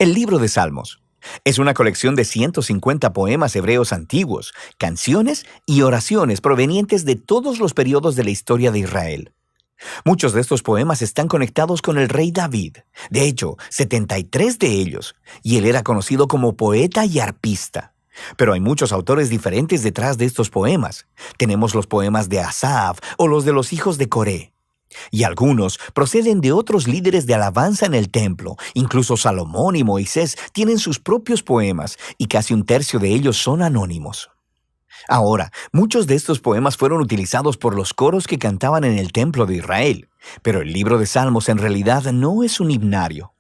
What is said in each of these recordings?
El libro de Salmos es una colección de 150 poemas hebreos antiguos, canciones y oraciones provenientes de todos los periodos de la historia de Israel. Muchos de estos poemas están conectados con el rey David, de hecho, 73 de ellos, y él era conocido como poeta y arpista. Pero hay muchos autores diferentes detrás de estos poemas. Tenemos los poemas de Asaf o los de los hijos de Coré. Y algunos proceden de otros líderes de alabanza en el templo. Incluso Salomón y Moisés tienen sus propios poemas, y casi un tercio de ellos son anónimos. Ahora, muchos de estos poemas fueron utilizados por los coros que cantaban en el templo de Israel, pero el libro de Salmos en realidad no es un himnario.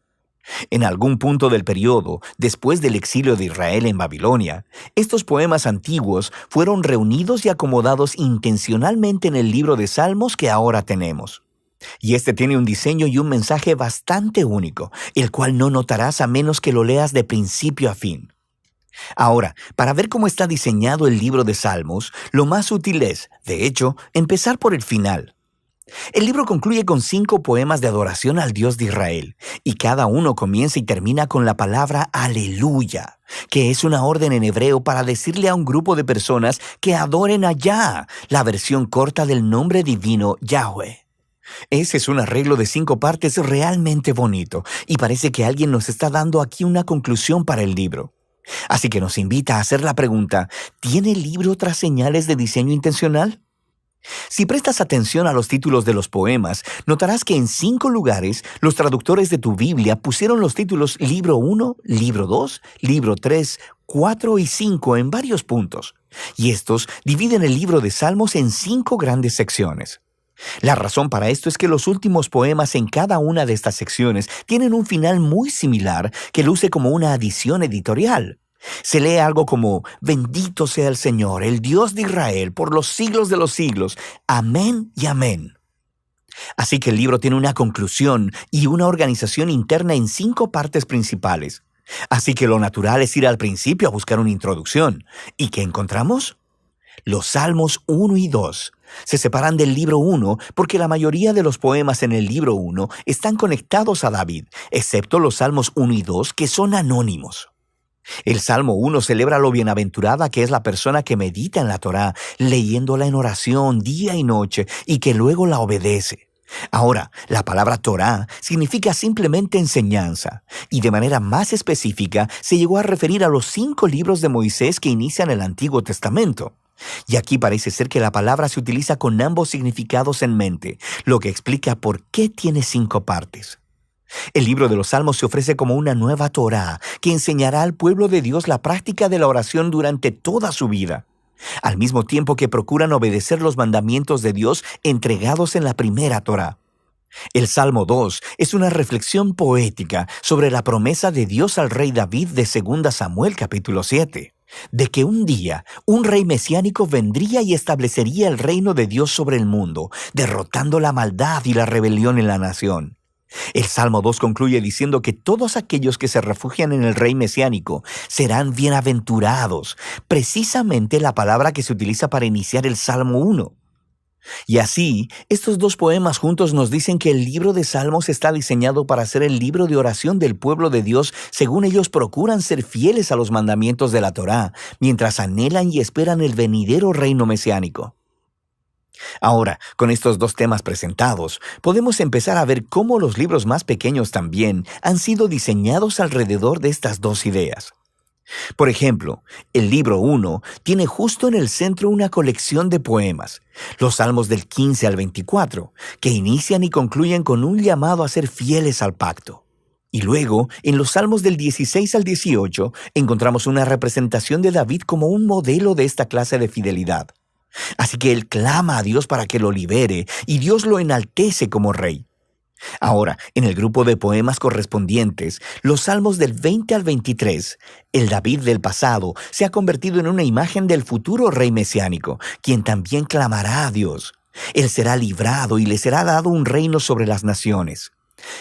En algún punto del periodo, después del exilio de Israel en Babilonia, estos poemas antiguos fueron reunidos y acomodados intencionalmente en el libro de Salmos que ahora tenemos. Y este tiene un diseño y un mensaje bastante único, el cual no notarás a menos que lo leas de principio a fin. Ahora, para ver cómo está diseñado el libro de Salmos, lo más útil es, de hecho, empezar por el final. El libro concluye con 5 poemas de adoración al Dios de Israel, y cada uno comienza y termina con la palabra aleluya, que es una orden en hebreo para decirle a un grupo de personas que adoren a Yah, la versión corta del nombre divino Yahweh. Ese es un arreglo de 5 partes realmente bonito, y parece que alguien nos está dando aquí una conclusión para el libro. Así que nos invita a hacer la pregunta, ¿tiene el libro otras señales de diseño intencional? Si prestas atención a los títulos de los poemas, notarás que en 5 lugares los traductores de tu Biblia pusieron los títulos Libro 1, Libro 2, Libro 3, 4 y 5 en varios puntos. Y estos dividen el libro de Salmos en 5 grandes secciones. La razón para esto es que los últimos poemas en cada una de estas secciones tienen un final muy similar que luce como una adición editorial. Se lee algo como, bendito sea el Señor, el Dios de Israel, por los siglos de los siglos. Amén y amén. Así que el libro tiene una conclusión y una organización interna en 5 partes principales. Así que lo natural es ir al principio a buscar una introducción. ¿Y qué encontramos? Los Salmos 1 y 2 se separan del libro 1 porque la mayoría de los poemas en el libro 1 están conectados a David, excepto los Salmos 1 y 2 que son anónimos. El Salmo 1 celebra lo bienaventurada que es la persona que medita en la Torá, leyéndola en oración día y noche y que luego la obedece. Ahora, la palabra Torá significa simplemente enseñanza, y de manera más específica se llegó a referir a los 5 libros de Moisés que inician el Antiguo Testamento. Y aquí parece ser que la palabra se utiliza con ambos significados en mente, lo que explica por qué tiene 5 partes. El libro de los Salmos se ofrece como una nueva Torá que enseñará al pueblo de Dios la práctica de la oración durante toda su vida, al mismo tiempo que procuran obedecer los mandamientos de Dios entregados en la primera Torá. El Salmo 2 es una reflexión poética sobre la promesa de Dios al rey David de 2 Samuel capítulo 7, de que un día un rey mesiánico vendría y establecería el reino de Dios sobre el mundo, derrotando la maldad y la rebelión en la nación. El Salmo 2 concluye diciendo que todos aquellos que se refugian en el rey mesiánico serán bienaventurados, precisamente la palabra que se utiliza para iniciar el Salmo 1. Y así, estos 2 poemas juntos nos dicen que el libro de Salmos está diseñado para ser el libro de oración del pueblo de Dios según ellos procuran ser fieles a los mandamientos de la Torá, mientras anhelan y esperan el venidero reino mesiánico. Ahora, con estos 2 temas presentados, podemos empezar a ver cómo los libros más pequeños también han sido diseñados alrededor de estas 2 ideas. Por ejemplo, el libro 1 tiene justo en el centro una colección de poemas, los Salmos del 15 al 24, que inician y concluyen con un llamado a ser fieles al pacto. Y luego, en los Salmos del 16 al 18, encontramos una representación de David como un modelo de esta clase de fidelidad. Así que él clama a Dios para que lo libere, y Dios lo enaltece como rey. Ahora, en el grupo de poemas correspondientes, los Salmos del 20 al 23, el David del pasado se ha convertido en una imagen del futuro rey mesiánico, quien también clamará a Dios. Él será librado y le será dado un reino sobre las naciones.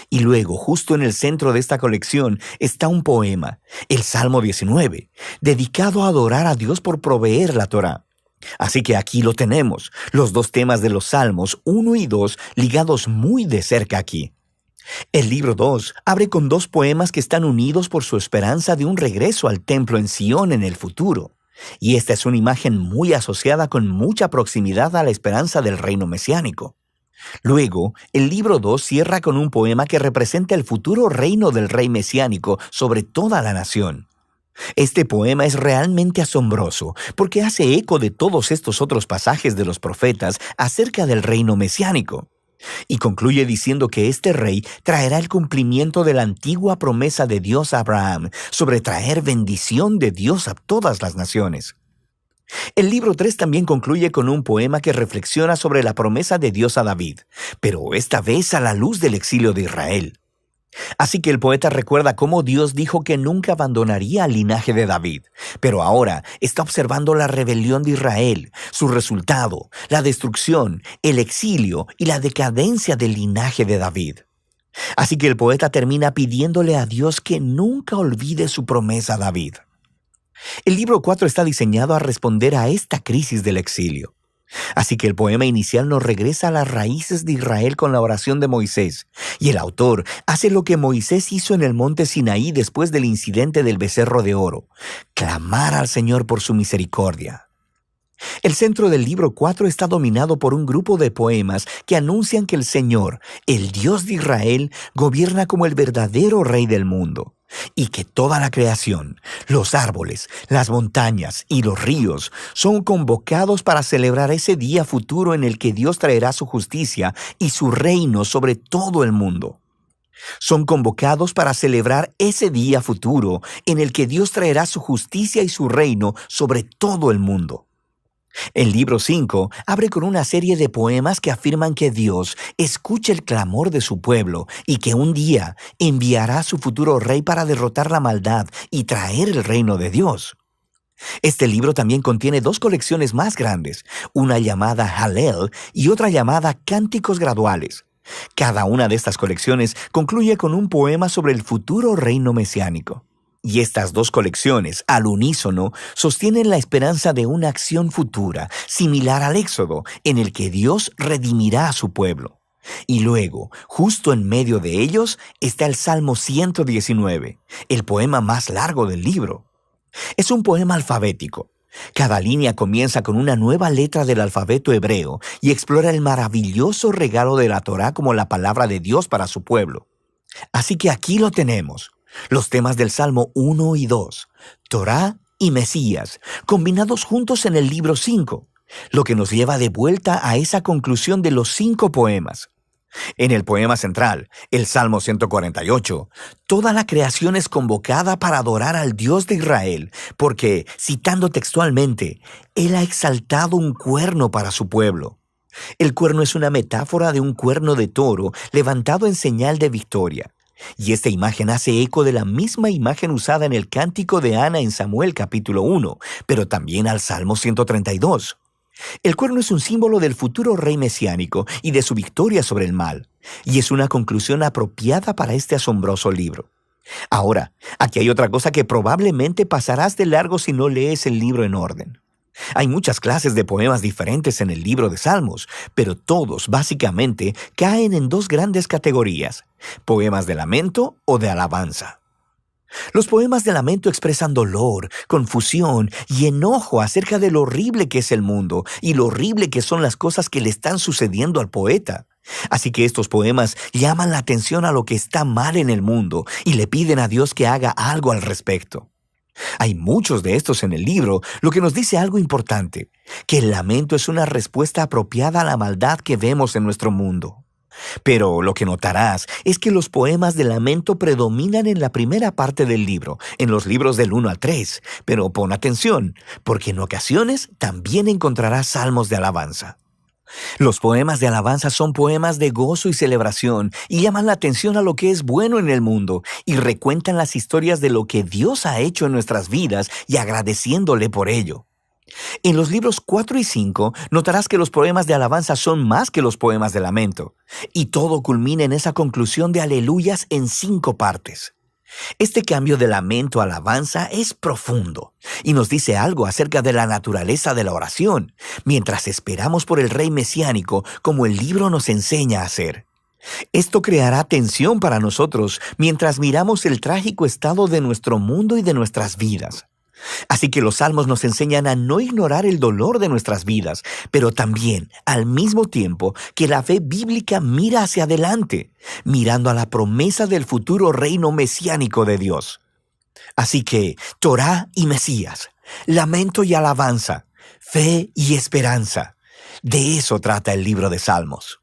Y luego, justo en el centro de esta colección, está un poema, el Salmo 19, dedicado a adorar a Dios por proveer la Torá. Así que aquí lo tenemos, los 2 temas de los Salmos 1 y 2 ligados muy de cerca aquí. El libro 2 abre con dos poemas que están unidos por su esperanza de un regreso al templo en Sion en el futuro. Y esta es una imagen muy asociada con mucha proximidad a la esperanza del reino mesiánico. Luego, el libro 2 cierra con un poema que representa el futuro reino del rey mesiánico sobre toda la nación. Este poema es realmente asombroso porque hace eco de todos estos otros pasajes de los profetas acerca del reino mesiánico. Y concluye diciendo que este rey traerá el cumplimiento de la antigua promesa de Dios a Abraham sobre traer bendición de Dios a todas las naciones. El libro 3 también concluye con un poema que reflexiona sobre la promesa de Dios a David, pero esta vez a la luz del exilio de Israel. Así que el poeta recuerda cómo Dios dijo que nunca abandonaría al linaje de David, pero ahora está observando la rebelión de Israel, su resultado, la destrucción, el exilio y la decadencia del linaje de David. Así que el poeta termina pidiéndole a Dios que nunca olvide su promesa a David. El libro 4 está diseñado a responder a esta crisis del exilio. Así que el poema inicial nos regresa a las raíces de Israel con la oración de Moisés, y el autor hace lo que Moisés hizo en el monte Sinaí después del incidente del becerro de oro: clamar al Señor por su misericordia. El centro del libro 4 está dominado por un grupo de poemas que anuncian que el Señor, el Dios de Israel, gobierna como el verdadero Rey del mundo, y que toda la creación, los árboles, las montañas y los ríos son convocados para celebrar ese día futuro en el que Dios traerá su justicia y su reino sobre todo el mundo. Son convocados para celebrar ese día futuro en el que Dios traerá su justicia y su reino sobre todo el mundo. El libro 5 abre con una serie de poemas que afirman que Dios escucha el clamor de su pueblo y que un día enviará a su futuro rey para derrotar la maldad y traer el reino de Dios. Este libro también contiene dos colecciones más grandes, una llamada Hallel y otra llamada Cánticos Graduales. Cada una de estas colecciones concluye con un poema sobre el futuro reino mesiánico. Y estas dos colecciones, al unísono, sostienen la esperanza de una acción futura, similar al Éxodo, en el que Dios redimirá a su pueblo. Y luego, justo en medio de ellos, está el Salmo 119, el poema más largo del libro. Es un poema alfabético. Cada línea comienza con una nueva letra del alfabeto hebreo y explora el maravilloso regalo de la Torá como la palabra de Dios para su pueblo. Así que aquí lo tenemos. Los temas del Salmo 1 y 2, Torá y Mesías, combinados juntos en el libro 5, lo que nos lleva de vuelta a esa conclusión de los 5 poemas. En el poema central, el Salmo 148, toda la creación es convocada para adorar al Dios de Israel, porque, citando textualmente, Él ha exaltado un cuerno para su pueblo. El cuerno es una metáfora de un cuerno de toro levantado en señal de victoria. Y esta imagen hace eco de la misma imagen usada en el cántico de Ana en Samuel capítulo 1, pero también al Salmo 132. El cuerno es un símbolo del futuro rey mesiánico y de su victoria sobre el mal, y es una conclusión apropiada para este asombroso libro. Ahora, aquí hay otra cosa que probablemente pasarás de largo si no lees el libro en orden. Hay muchas clases de poemas diferentes en el libro de Salmos, pero todos básicamente caen en dos grandes categorías: poemas de lamento o de alabanza. Los poemas de lamento expresan dolor, confusión y enojo acerca de lo horrible que es el mundo y lo horrible que son las cosas que le están sucediendo al poeta. Así que estos poemas llaman la atención a lo que está mal en el mundo y le piden a Dios que haga algo al respecto. Hay muchos de estos en el libro, lo que nos dice algo importante, que el lamento es una respuesta apropiada a la maldad que vemos en nuestro mundo. Pero lo que notarás es que los poemas de lamento predominan en la primera parte del libro, en los libros del 1 al 3, pero pon atención, porque en ocasiones también encontrarás salmos de alabanza. Los poemas de alabanza son poemas de gozo y celebración y llaman la atención a lo que es bueno en el mundo y recuentan las historias de lo que Dios ha hecho en nuestras vidas y agradeciéndole por ello. En los libros 4 y 5 notarás que los poemas de alabanza son más que los poemas de lamento, y todo culmina en esa conclusión de aleluyas en 5 partes. Este cambio de lamento a alabanza es profundo y nos dice algo acerca de la naturaleza de la oración, mientras esperamos por el rey mesiánico como el libro nos enseña a hacer. Esto creará tensión para nosotros mientras miramos el trágico estado de nuestro mundo y de nuestras vidas. Así que los salmos nos enseñan a no ignorar el dolor de nuestras vidas, pero también, al mismo tiempo, que la fe bíblica mira hacia adelante, mirando a la promesa del futuro reino mesiánico de Dios. Así que, Torá y Mesías, lamento y alabanza, fe y esperanza. De eso trata el libro de Salmos.